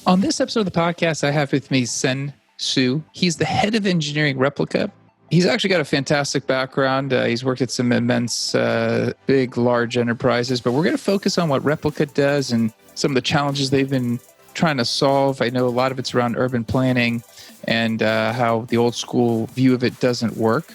On this episode of the podcast, I have with me Sen Su. He's the head of engineering Replica. He's actually got a fantastic background. He's worked at some immense, big, large enterprises, but we're going to focus on what Replica does and some of the challenges they've been trying to solve. I know a lot of it's around urban planning and how the old school view of it doesn't work.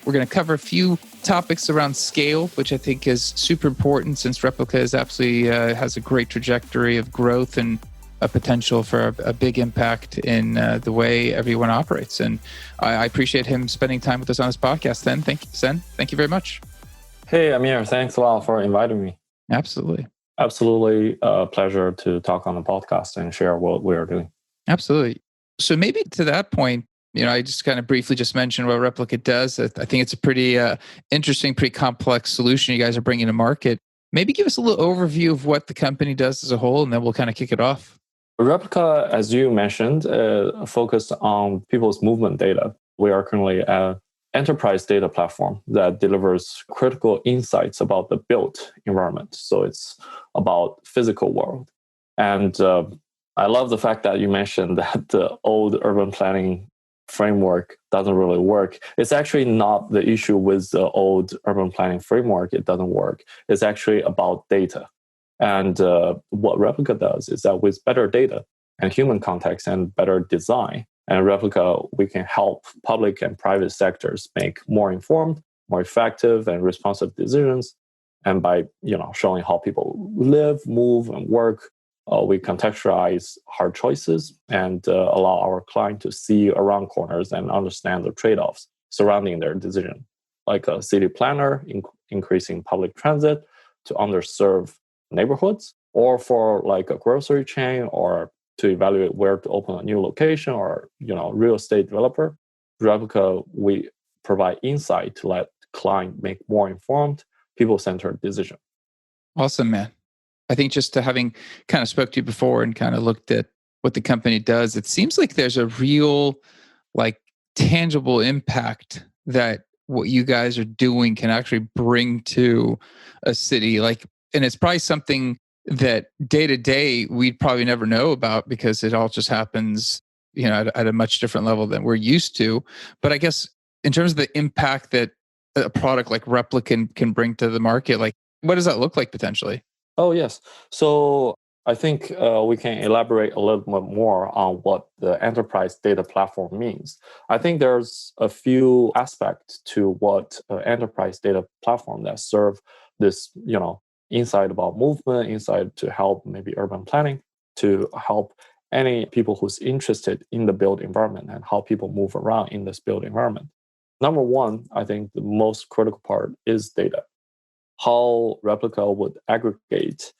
We're going to cover a few topics around scale, which I think is super important since Replica is absolutely has a great trajectory of growth and a potential for a big impact in the way everyone operates. And I appreciate him spending time with us on this podcast. Thank you very much. Hey, Amir, thanks a lot for inviting me. Absolutely a pleasure to talk on the podcast and share what we're doing. Absolutely. So maybe to that point, I just kind of briefly just mentioned what Replica does. I think it's a pretty interesting, pretty complex solution you guys are bringing to market. Maybe give us a little overview of what the company does as a whole, and then we'll kind of kick it off. Replica, as you mentioned, focused on people's movement data. We are currently an enterprise data platform that delivers critical insights about the built environment. So it's about physical world. And I love the fact that you mentioned that the old urban planning framework doesn't really work. It's actually not the issue with the old urban planning framework. It doesn't work. It's actually about data. And what Replica does is that with better data and human context and better design and Replica, we can help public and private sectors make more informed, more effective and responsive decisions. And by showing how people live, move, and work, we contextualize hard choices and allow our client to see around corners and understand the trade-offs surrounding their decision. Like a city planner, increasing public transit to underserved neighborhoods, or for like a grocery chain, or to evaluate where to open a new location, or real estate developer. Replica, we provide insight to let client make more informed, people-centered decision. Awesome, man. I think just to having kind of spoke to you before and kind of looked at what the company does, it seems like there's a real tangible impact that what you guys are doing can actually bring to a city. And it's probably something that day to day we'd probably never know about because it all just happens, at a much different level than we're used to. But I guess in terms of the impact that a product like Replica can bring to the market, what does that look like potentially? Oh, yes. So I think we can elaborate a little bit more on what the enterprise data platform means. I think there's a few aspects to what enterprise data platform that serve this, insight about movement, insight to help maybe urban planning, to help any people who's interested in the built environment and how people move around in this built environment. Number one, I think the most critical part is data. How Replica would aggregate,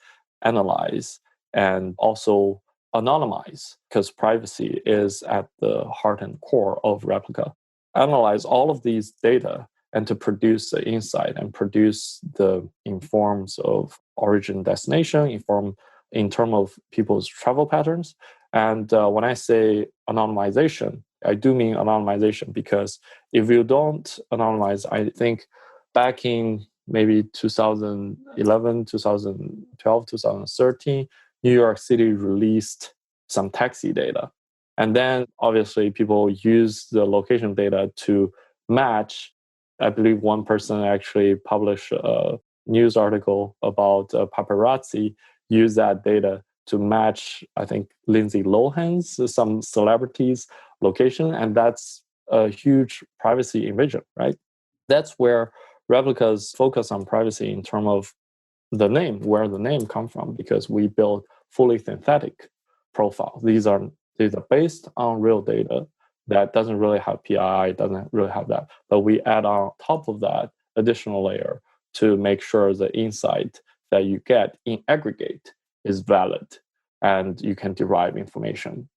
analyze, and also anonymize, because privacy is at the heart and core of Replica. Analyze all of these data and to produce the insight and produce the informs of origin destination, inform in terms of people's travel patterns. And when I say anonymization, I do mean anonymization because if you don't anonymize, I think back in maybe 2011, 2012, 2013, New York City released some taxi data. And then obviously people use the location data to match. I believe one person actually published a news article about paparazzi use that data to match, I think, Lindsay Lohan's, some celebrities' location. And that's a huge privacy invasion, right? That's where Replica's focus on privacy in terms of the name, where the name comes from, because we build fully synthetic profiles. These are based on real data that doesn't really have PII, doesn't really have that. But we add on top of that additional layer to make sure the insight that you get in aggregate is valid and you can derive information,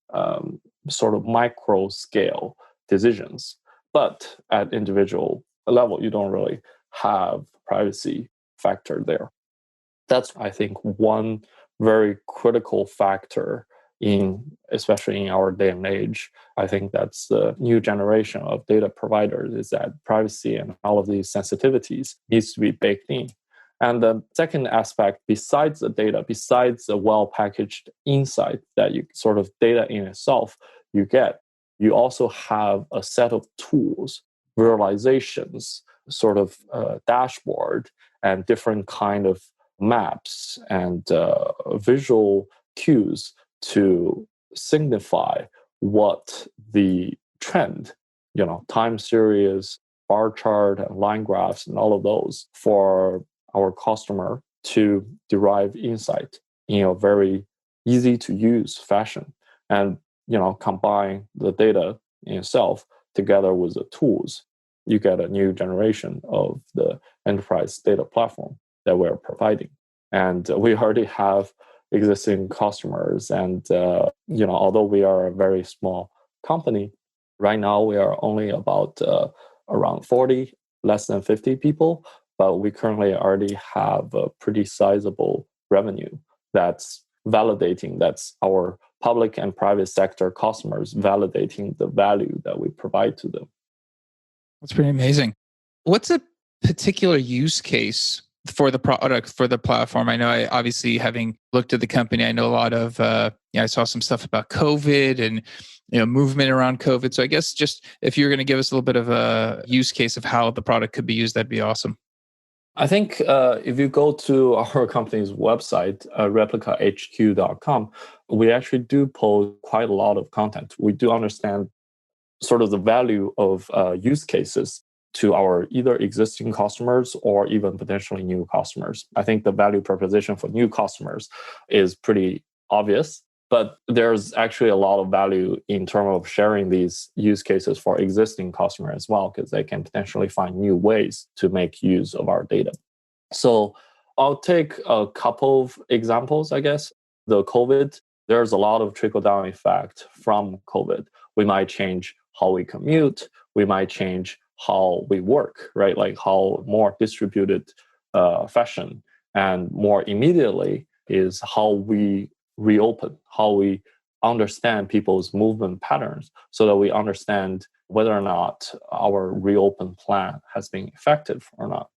sort of micro scale decisions. But at individual level, you don't really have privacy factor there. That's, I think, one very critical factor especially in our day and age. I think that's the new generation of data providers, is that privacy and all of these sensitivities needs to be baked in. And the second aspect, besides the data, besides the well-packaged insight that you sort of data in itself you get, you also have a set of tools, visualizations, sort of dashboard, and different kind of maps and visual cues to signify what the trend, time series, bar chart, and line graphs, and all of those for our customer to derive insight in a very easy to use fashion. And combine the data in itself together with the tools, you get a new generation of the enterprise data platform that we're providing. And we already have existing customers. And although we are a very small company, right now we are only about around 40, less than 50 people, but we currently already have a pretty sizable revenue that's validating, that's our public and private sector customers validating the value that we provide to them. That's pretty amazing. What's a particular use case for the product, for the platform? I know, obviously, having looked at the company, I know a lot of, I saw some stuff about COVID and, movement around COVID. So I guess just if you're going to give us a little bit of a use case of how the product could be used, that'd be awesome. I think if you go to our company's website, replicahq.com, we actually do post quite a lot of content. We do understand sort of the value of use cases to our either existing customers or even potentially new customers. I think the value proposition for new customers is pretty obvious, but there's actually a lot of value in terms of sharing these use cases for existing customers as well, because they can potentially find new ways to make use of our data. So I'll take a couple of examples, I guess. The COVID, there's a lot of trickle-down effect from COVID. We might change how we commute. We might change how we work, right? Like how more distributed fashion, and more immediately is how we reopen, how we understand people's movement patterns so that we understand whether or not our reopen plan has been effective or not.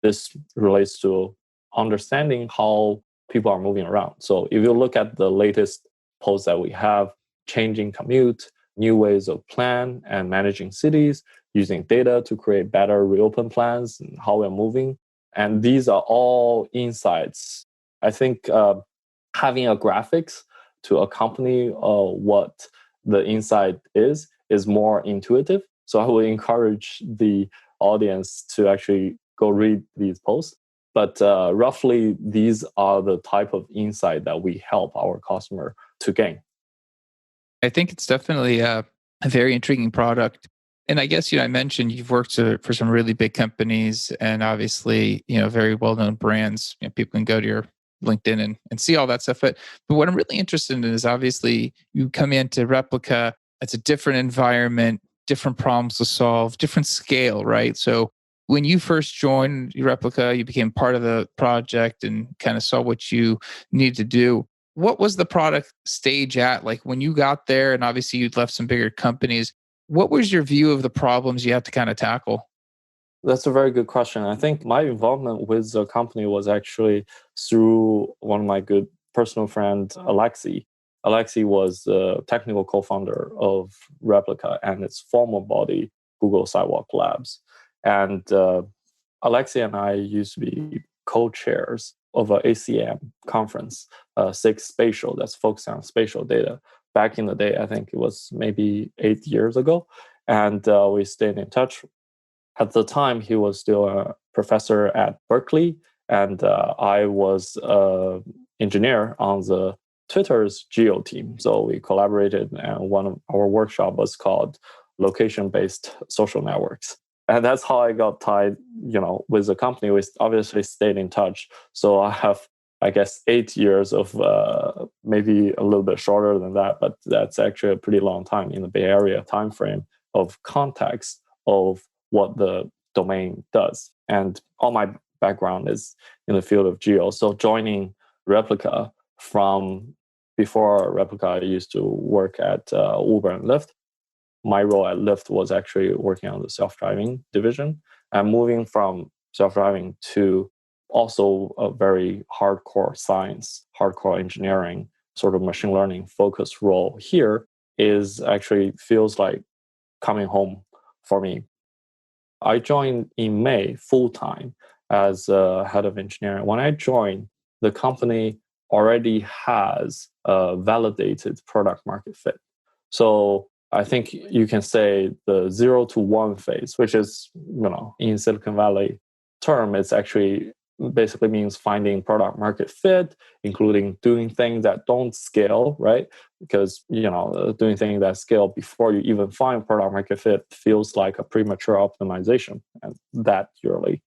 This relates to understanding how people are moving around. So if you look at the latest posts that we have, changing commute, new ways of plan and managing cities, using data to create better reopen plans and how we're moving. And these are all insights. I think having a graphics to accompany what the insight is more intuitive. So I would encourage the audience to actually go read these posts. But roughly, these are the type of insight that we help our customer to gain. I think it's definitely a very intriguing product. And I guess, I mentioned you've worked for some really big companies and obviously, very well-known brands. People can go to your LinkedIn and see all that stuff. But what I'm really interested in is obviously you come into Replica, it's a different environment, different problems to solve, different scale, right? So when you first joined Replica, you became part of the project and kind of saw what you needed to do. What was the product stage at? Like when you got there, and obviously you'd left some bigger companies, what was your view of the problems you had to kind of tackle? That's a very good question. I think my involvement with the company was actually through one of my good personal friends, Alexi. Alexi was the technical co-founder of Replica and its former body, Google Sidewalk Labs. And Alexi and I used to be co-chairs of an ACM conference, SIG Spatial, that's focused on spatial data. Back in the day, I think it was maybe 8 years ago. And we stayed in touch. At the time, he was still a professor at Berkeley, and I was an engineer on the Twitter's geo team. So we collaborated, and one of our workshop was called Location-Based Social Networks. And that's how I got tied, with the company. We obviously stayed in touch. So I have, I guess, 8 years of maybe a little bit shorter than that, but that's actually a pretty long time in the Bay Area timeframe of context of what the domain does. And all my background is in the field of geo. So joining Replica from before Replica, I used to work at Uber and Lyft. My role at Lyft was actually working on the self-driving division. And moving from self-driving to also a very hardcore science, hardcore engineering, sort of machine learning focused role here is actually feels like coming home for me. I joined in May full time as head of engineering. When I joined, the company already has a validated product market fit. So I think you can say the 0 to 1 phase, which is, in Silicon Valley term, it's actually basically means finding product market fit, including doing things that don't scale, right? Because, doing things that scale before you even find product market fit feels like a premature optimization. And that usually,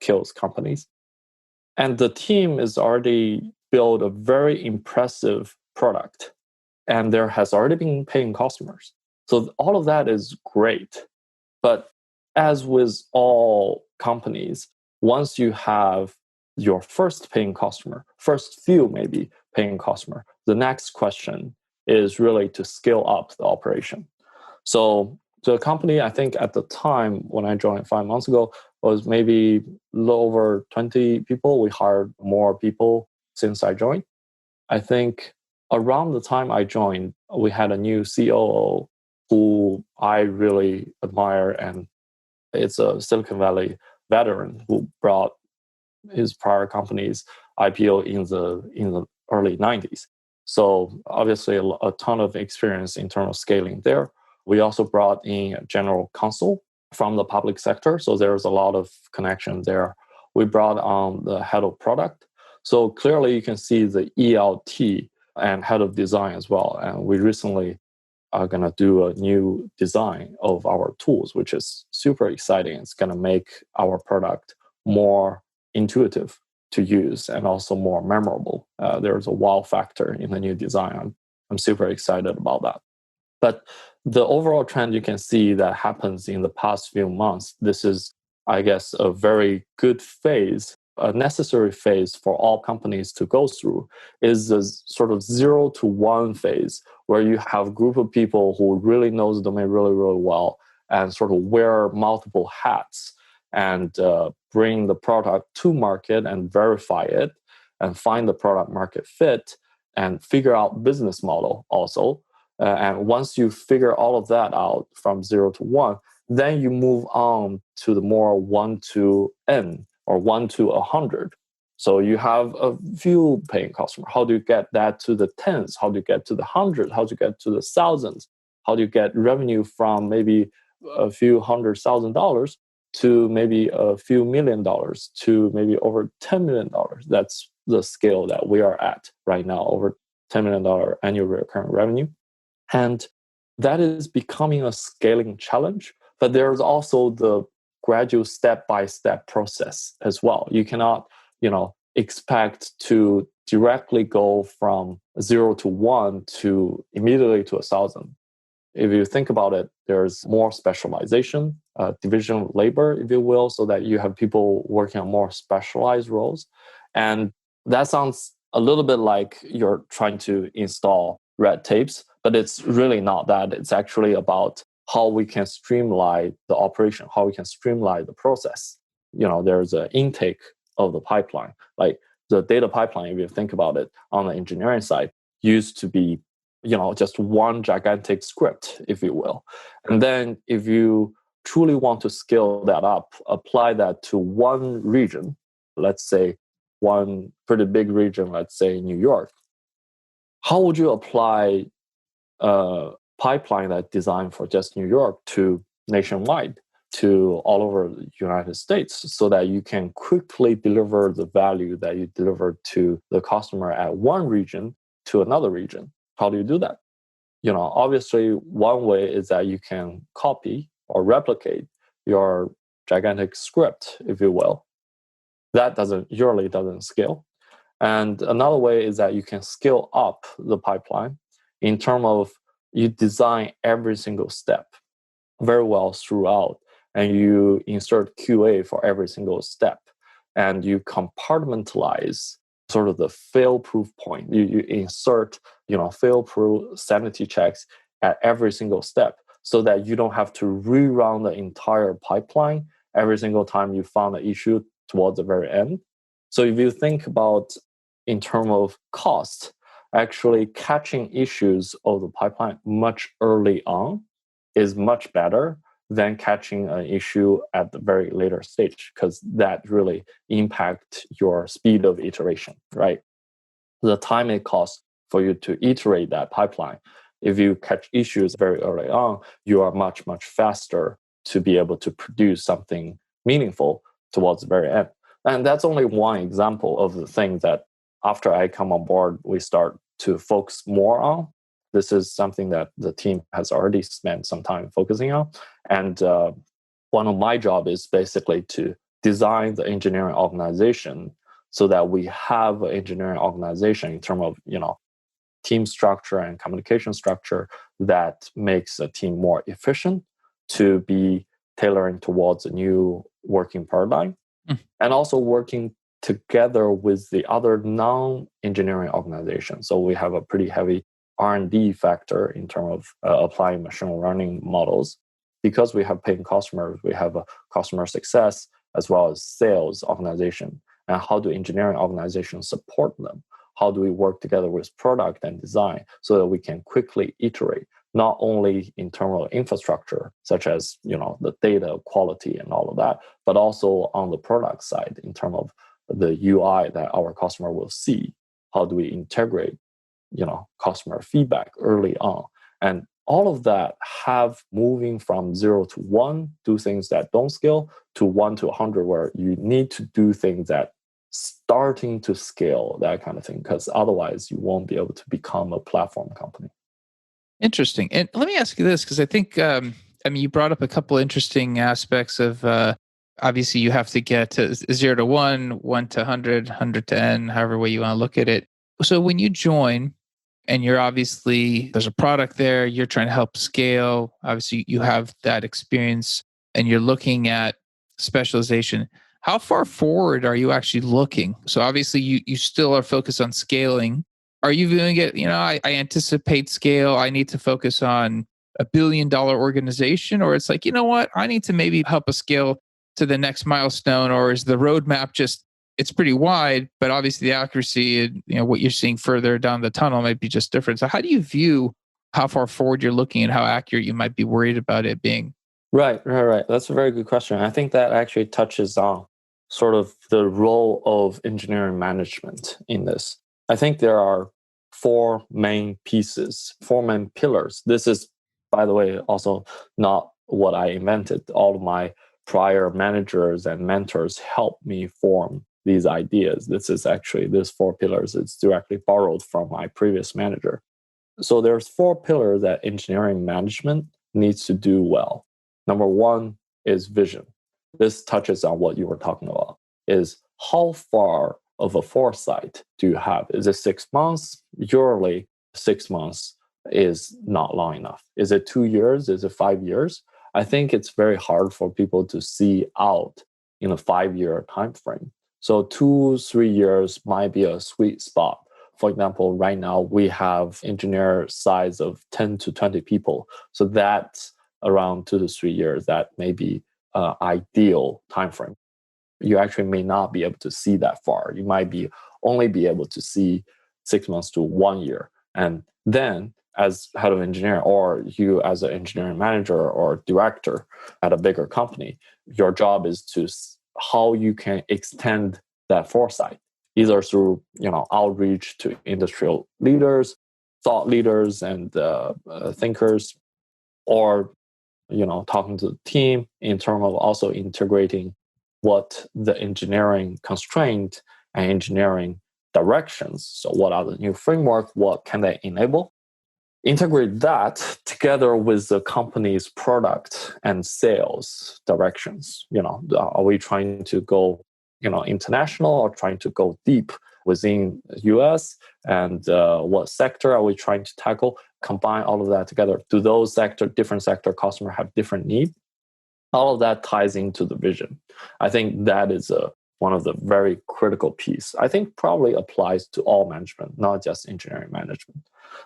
kills companies. And the team is already built a very impressive product, and there has already been paying customers. So all of that is great. But as with all companies, once you have your first paying customer, first few maybe paying customer, the next question is really to scale up the operation. So the company, I think at the time when I joined 5 months ago, was maybe a little over 20 people. We hired more people since I joined. I think around the time I joined, we had a new COO who I really admire, and it's a Silicon Valley veteran who brought his prior company's IPO in the early 90s. So obviously a ton of experience in terms of scaling there. We also brought in a general counsel from the public sector, so there's a lot of connection there. We brought on the head of product. So clearly you can see the ELT and head of design as well. And we recently are going to do a new design of our tools, which is super exciting. It's going to make our product more intuitive to use and also more memorable. There's a wow factor in the new design. I'm super excited about that. But the overall trend you can see that happens in the past few months, this is, I guess, a very good phase, a necessary phase for all companies to go through, is the sort of 0 to 1 phase where you have a group of people who really knows the domain really, really well and sort of wear multiple hats and bring the product to market and verify it and find the product market fit and figure out business model also. And once you figure all of that out from 0 to 1, then you move on to the more 1 to n or 1 to 100. So you have a few paying customers. How do you get that to the tens? How do you get to the hundreds? How do you get to the thousands? How do you get revenue from maybe a few $100,000 to maybe a few $1,000,000 to maybe over $10 million? That's the scale that we are at right now, over $10 million annual recurring revenue. And that is becoming a scaling challenge. But there's also the gradual step-by-step process as well. You cannot, expect to directly go from 0 to 1 to immediately to 1,000. If you think about it, there's more specialization, division of labor, if you will, so that you have people working on more specialized roles. And that sounds a little bit like you're trying to install red tapes, but it's really not that. It's actually about how we can streamline the operation, how we can streamline the process. There's an intake of the pipeline. Like the data pipeline, if you think about it on the engineering side, used to be, just one gigantic script, if you will. And then if you truly want to scale that up, apply that to one region, let's say one pretty big region, let's say New York, how would you apply a pipeline that's designed for just New York to nationwide, to all over the United States, so that you can quickly deliver the value that you deliver to the customer at one region to another region? How do you do that? Obviously, one way is that you can copy or replicate your gigantic script, if you will. That usually doesn't scale. And another way is that you can scale up the pipeline in terms of you design every single step very well throughout, and you insert QA for every single step, and you compartmentalize sort of the fail-proof point. You insert, fail-proof sanity checks at every single step so that you don't have to rerun the entire pipeline every single time you found an issue towards the very end. So if you think about in terms of cost, actually catching issues of the pipeline much early on is much better than catching an issue at the very later stage, because that really impacts your speed of iteration, right? The time it costs for you to iterate that pipeline. If you catch issues very early on, you are much, much faster to be able to produce something meaningful towards the very end. And that's only one example of the thing that after I come on board, we start to focus more on. This is something that the team has already spent some time focusing on. And one of my job is basically to design the engineering organization so that we have an engineering organization in terms of, team structure and communication structure that makes a team more efficient to be tailoring towards a new working paradigm, and also working together with the other non-engineering organizations. So we have a pretty heavy R&D factor in terms of applying machine learning models. Because we have paying customers, we have a customer success as well as sales organization. And how do engineering organizations support them? How do we work together with product and design so that we can quickly iterate, not only in terms of infrastructure, such as the data quality and all of that, but also on the product side in terms of the UI that our customer will see. How do we integrate, customer feedback early on? And all of that have moving from 0 to 1, do things that don't scale, to 1 to 100, where you need to do things that starting to scale, that kind of thing, because otherwise you won't be able to become a platform company. Interesting. And let me ask you this, because I think, you brought up a couple interesting aspects of, obviously you have to get to 0 to 1, 1 to 100, 100 to N, however way you want to look at it. So when you join and there's a product there, you're trying to help scale, obviously you have that experience and you're looking at specialization. How far forward are you actually looking? So obviously you still are focused on scaling. Are you viewing it, I anticipate scale, I need to focus on $1 billion organization, or it's like, what, I need to maybe help us scale to the next milestone, or is the roadmap it's pretty wide, but obviously the accuracy and what you're seeing further down the tunnel might be just different. So how do you view how far forward you're looking and how accurate you might be worried about it being? Right. That's a very good question. I think that actually touches on sort of the role of engineering management in this. I think there are 4 main pieces, 4 main pillars. This is, by the way, also not what I invented. All of my prior managers and mentors helped me form these ideas. This is actually, these 4 pillars, it's directly borrowed from my previous manager. So there's 4 pillars that engineering management needs to do well. Number 1 is vision. This touches on what you were talking about, is how far of a foresight do you have? Is it 6 months? Usually 6 months is not long enough. Is it 2 years? Is it 5 years? I think it's very hard for people to see out in a 5-year time frame. So 2-3 years might be a sweet spot. For example, right now we have engineer size of 10 to 20 people. So that's around 2 to 3 years. That may be ideal time frame. You actually may not be able to see that far. You might only be able to see 6 months to 1 year. And then as head of engineering, or you as an engineering manager or director at a bigger company, your job is to how you can extend that foresight, either through outreach to industrial leaders, thought leaders, and thinkers, or talking to the team in terms of also integrating what the engineering constraint and engineering directions. So what are the new framework? What can they enable? Integrate that together with the company's product and sales directions. Are we trying to go international, or trying to go deep within US? And what sector are we trying to tackle? Combine all of that together. Do those different sector customer have different needs? All of that ties into the vision. I think that is one of the very critical piece. I think probably applies to all management, not just engineering management.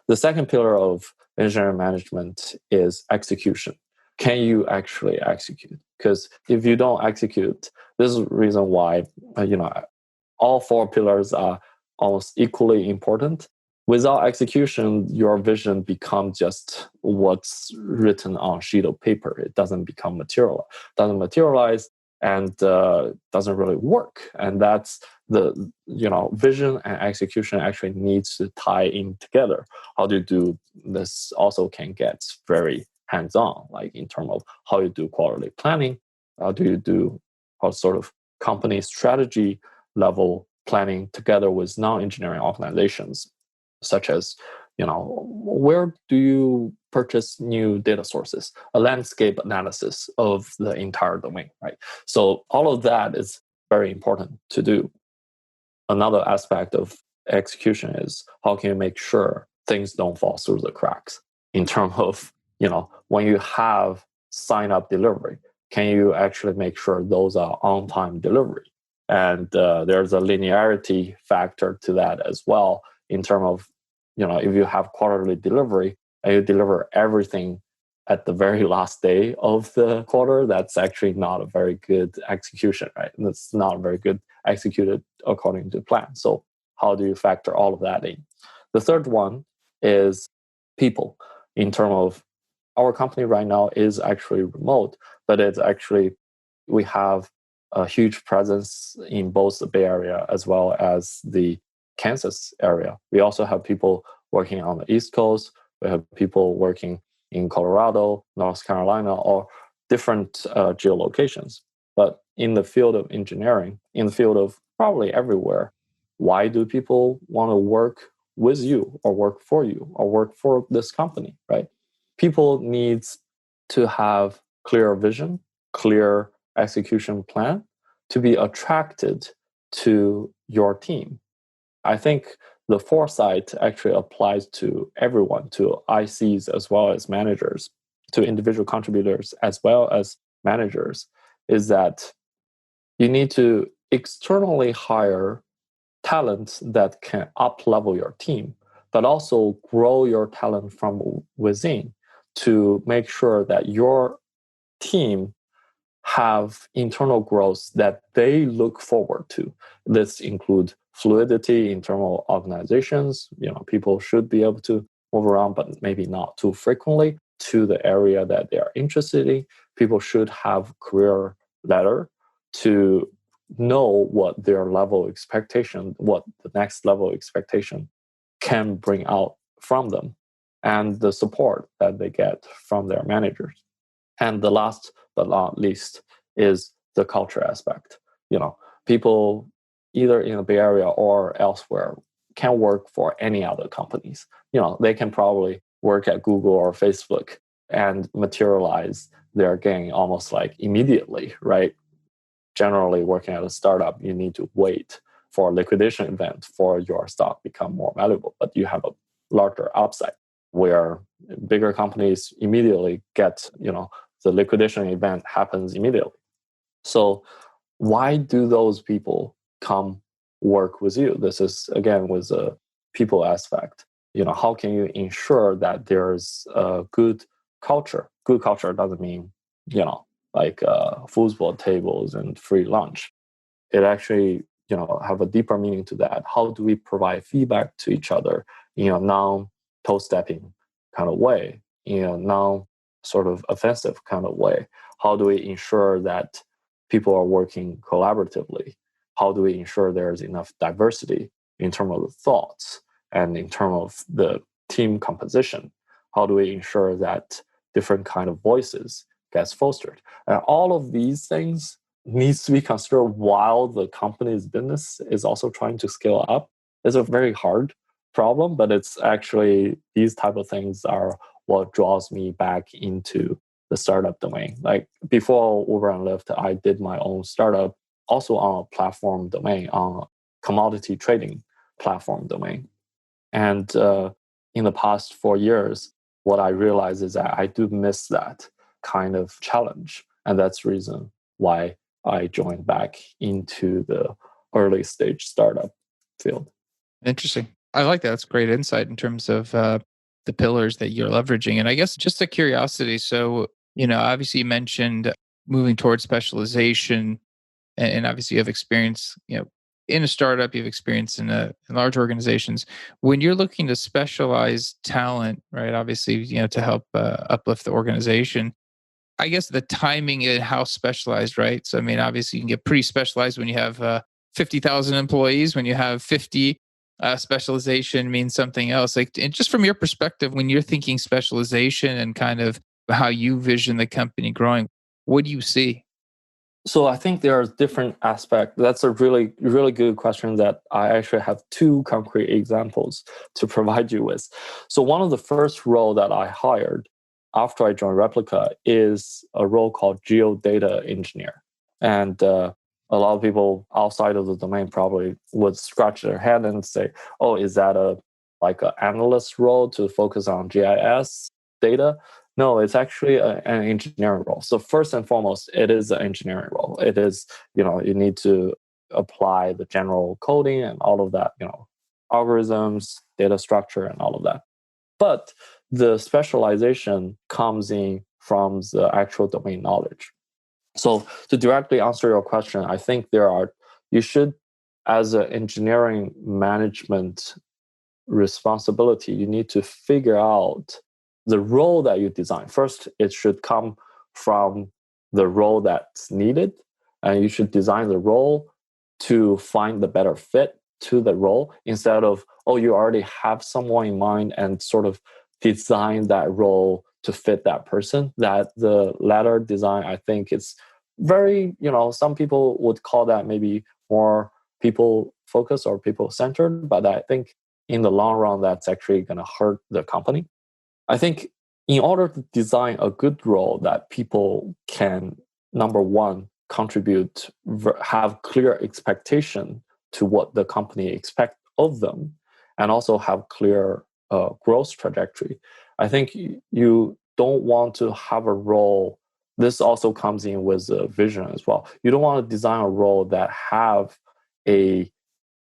The second pillar of engineering management is execution. can you actually execute? Because if you don't execute, this is the reason why all four pillars are almost equally important. Without execution, your vision becomes just what's written on a sheet of paper. It doesn't doesn't materialize, and doesn't really work. And that's the vision and execution actually needs to tie in together. How do you do this? Also, can get very hands-on, like in terms of how you do quality planning. How do you do how sort of company strategy level planning together with non-engineering organizations, such as where do you purchase new data sources, a landscape analysis of the entire domain, right? So all of that is very important to do. Another aspect of execution is how can you make sure things don't fall through the cracks in terms of when you have sign up delivery, can you actually make sure those are on time delivery? And there's a linearity factor to that as well, in terms of if you have quarterly delivery and you deliver everything at the very last day of the quarter, that's actually not a very good execution, right? And it's not very good executed according to plan. So how do you factor all of that in? The third one is people. In terms of our company right now is actually remote, but it's actually, we have a huge presence in both the Bay Area as well as the Kansas area. We also have people working on the East Coast. We have people working in Colorado, North Carolina, or different geolocations. But in the field of engineering, in the field of probably everywhere, why do people want to work with you or work for you or work for this company, right? People needs to have clear vision, clear execution plan to be attracted to your team. I think the foresight actually applies to everyone, to ICs as well as managers, to individual contributors as well as managers, is that you need to externally hire talent that can up level your team, but also grow your talent from within to make sure that your team have internal growth that they look forward to. This includes fluidity, internal organizations. People should be able to move around, but maybe not too frequently to the area that they are interested in. People should have career ladder to know what their level expectation, what the next level expectation can bring out from them, and the support that they get from their managers. And the last but not least is the culture aspect. People either in the Bay Area or elsewhere can work for any other companies. They can probably work at Google or Facebook and materialize their gain almost like immediately, right? Generally, working at a startup, you need to wait for a liquidation event for your stock become more valuable, but you have a larger upside where bigger companies immediately get, the liquidation event happens immediately. So why do those people come work with you? This is, again, with a people aspect. How can you ensure that there's a good culture? Good culture doesn't mean, like foosball tables and free lunch. It actually, have a deeper meaning to that. How do we provide feedback to each other in a non-toe-stepping kind of way, in a non-sort of offensive kind of way? How do we ensure that people are working collaboratively? How do we ensure there's enough diversity in terms of the thoughts and in terms of the team composition? How do we ensure that different kind of voices gets fostered? And all of these things needs to be considered while the company's business is also trying to scale up. It's a very hard problem, but it's actually, these type of things are what draws me back into the startup domain. Like before Uber and Lyft, I did my own startup also on a platform domain, on a commodity trading platform domain. And in the past 4 years, what I realized is that I do miss that kind of challenge. And that's the reason why I joined back into the early stage startup field. Interesting. I like that. That's great insight in terms of the pillars that you're leveraging. And I guess just a curiosity. So Obviously you mentioned moving towards specialization, and obviously you have experience, in a startup, you have experience in large organizations. When you're looking to specialize talent, right? Obviously, to help uplift the organization. I guess the timing and how specialized, right? So, I mean, obviously, you can get pretty specialized when you have 50,000 employees. When you have 50, specialization means something else. Like, and just from your perspective, when you're thinking specialization and kind of how you vision the company growing, what do you see? So I think there are different aspects. That's a really, really good question that I actually have two concrete examples to provide you with. So one of the first role that I hired after I joined Replica is a role called geodata engineer. And a lot of people outside of the domain probably would scratch their head and say, "Oh, is that a like an analyst role to focus on GIS data?" No, it's actually an engineering role. So first and foremost, it is an engineering role. It is, you need to apply the general coding and all of that, algorithms, data structure, and all of that. But the specialization comes in from the actual domain knowledge. So to directly answer your question, I think you should, as an engineering management responsibility, you need to figure out the role that you design. First, it should come from the role that's needed, and you should design the role to find the better fit to the role instead of, oh, you already have someone in mind and sort of design that role to fit that person. That the latter design, I think, is very, some people would call that maybe more people focused or people centered, but I think in the long run, that's actually going to hurt the company. I think in order to design a good role that people can, number one, contribute, have clear expectation to what the company expect of them, and also have clear growth trajectory. I think you don't want to have a role. This also comes in with a vision as well. You don't want to design a role that have a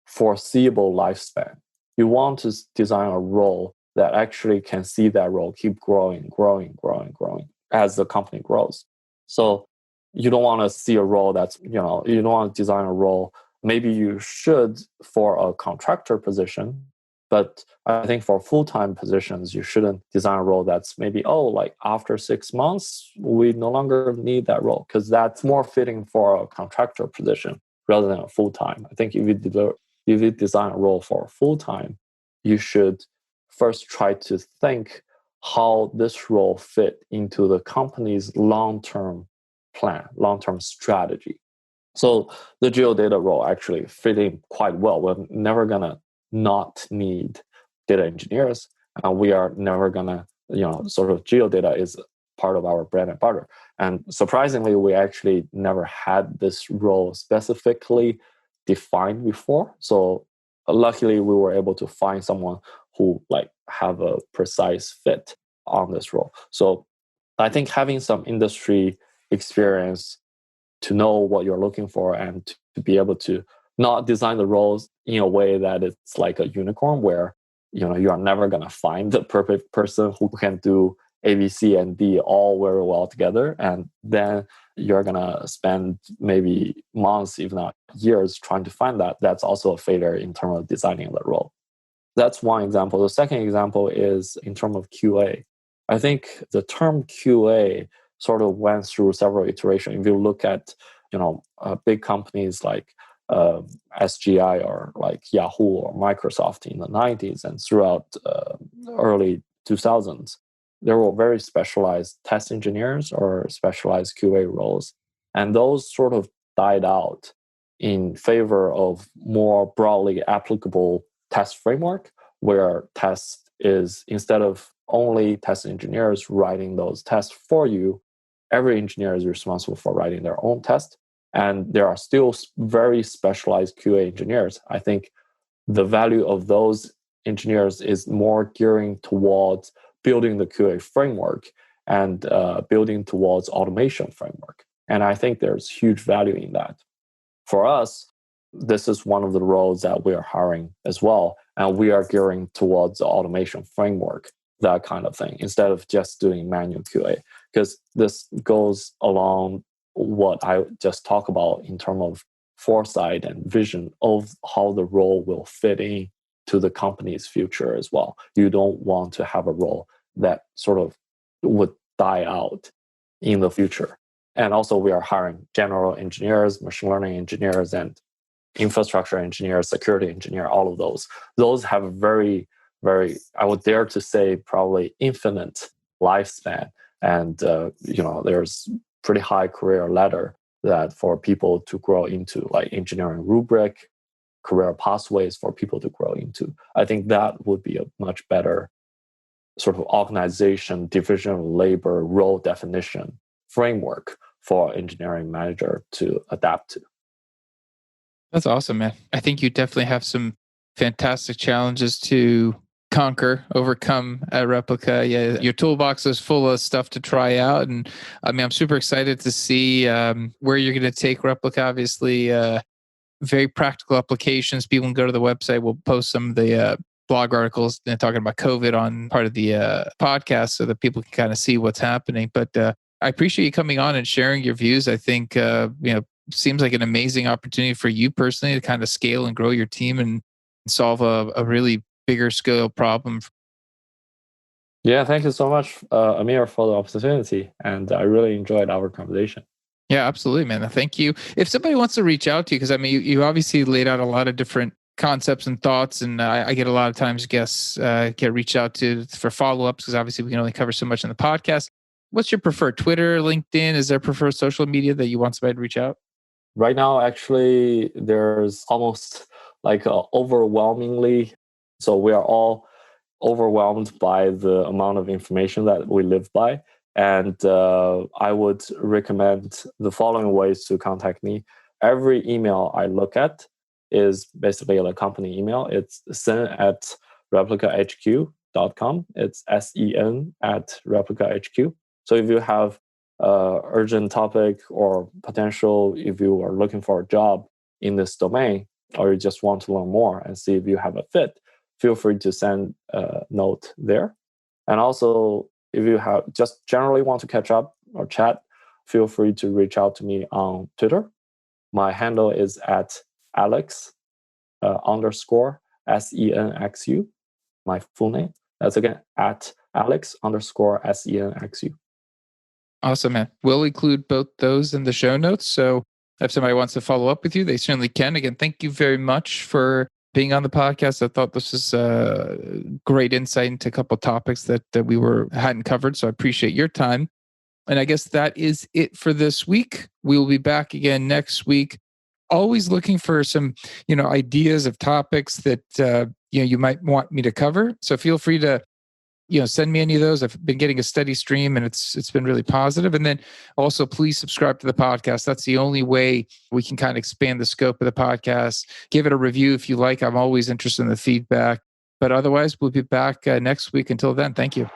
foreseeable lifespan. You want to design a role that actually can see that role keep growing, growing, growing, growing as the company grows. So you don't want to see a role that's, you don't want to design a role. Maybe you should for a contractor position, but I think for full-time positions, you shouldn't design a role that's maybe, like after 6 months, we no longer need that role, because that's more fitting for a contractor position rather than a full-time. I think if you design a role for full-time, you should first try to think how this role fit into the company's long-term plan, long-term strategy. So the geodata role actually fit in quite well. We're never going to not need data engineers, and we are never going to, sort of geodata is part of our bread and butter. And surprisingly, we actually never had this role specifically defined before. So luckily, we were able to find someone who have a precise fit on this role. So I think having some industry experience to know what you're looking for and to be able to not design the roles in a way that it's like a unicorn where you are never going to find the perfect person who can do A, B, C, and D all very well together, and then you're going to spend maybe months, if not years, trying to find that. That's also a failure in terms of designing the role. That's one example. The second example is in terms of QA. I think the term QA sort of went through several iterations. If you look at, big companies like SGI or like Yahoo or Microsoft in the 90s and throughout early 2000s, there were very specialized test engineers or specialized QA roles. And those sort of died out in favor of more broadly applicable test framework, where test is, instead of only test engineers writing those tests for you, every engineer is responsible for writing their own test. And there are still very specialized QA engineers. I think the value of those engineers is more gearing towards building the QA framework and building towards automation framework. And I think there's huge value in that. For us, this is one of the roles that we are hiring as well. And we are gearing towards the automation framework. that kind of thing instead of just doing manual QA. Because this goes along what I just talked about in terms of foresight and vision of how the role will fit in to the company's future as well. You don't want to have a role that sort of would die out in the future. And also we are hiring general engineers, machine learning engineers, and infrastructure engineers, security engineer, all of those. Those have a very, very, I would dare to say, probably infinite lifespan. And, there's pretty high career ladder that for people to grow into, like engineering rubric, career pathways for people to grow into. I think that would be a much better sort of organization, division of labor, role definition framework for engineering manager to adapt to. That's awesome, man. I think you definitely have some fantastic challenges to overcome at Replica. Yeah, your toolbox is full of stuff to try out. And I mean, I'm super excited to see where you're going to take Replica. Obviously, very practical applications. People can go to the website. We'll post some of the blog articles talking about COVID on part of the podcast so that people can kind of see what's happening. But I appreciate you coming on and sharing your views. I think, seems like an amazing opportunity for you personally to kind of scale and grow your team and solve a really bigger scale problem. Yeah, thank you so much, Amir, for the opportunity. And I really enjoyed our conversation. Yeah, absolutely, man. Thank you. If somebody wants to reach out to you, because I mean, you obviously laid out a lot of different concepts and thoughts, and I get a lot of times guests get reached out to for follow-ups because obviously we can only cover so much in the podcast. What's your preferred Twitter, LinkedIn? Is there preferred social media that you want somebody to reach out? Right now, actually, there's almost like overwhelmingly, so we are all overwhelmed by the amount of information that we live by. And I would recommend the following ways to contact me. Every email I look at is basically a company email. It's sen@replicahq.com. It's sen@replicahq. So if you have urgent topic or potential, if you are looking for a job in this domain, or you just want to learn more and see if you have a fit, feel free to send a note there. And also, if you have just generally want to catch up or chat, feel free to reach out to me on Twitter. My handle is at Alex _ SENXU, my full name. That's again at Alex _ SENXU. Awesome, man. We'll include both those in the show notes. So if somebody wants to follow up with you, they certainly can. Again, thank you very much for being on the podcast. I thought this was a great insight into a couple of topics that we hadn't covered. So I appreciate your time. And I guess that is it for this week. We will be back again next week. Always looking for some, ideas of topics that you might want me to cover. So feel free to send me any of those. I've been getting a steady stream and it's been really positive. And then also please subscribe to the podcast. That's the only way we can kind of expand the scope of the podcast. Give it a review if you like. I'm always interested in the feedback. But otherwise, we'll be back next week. Until then, thank you.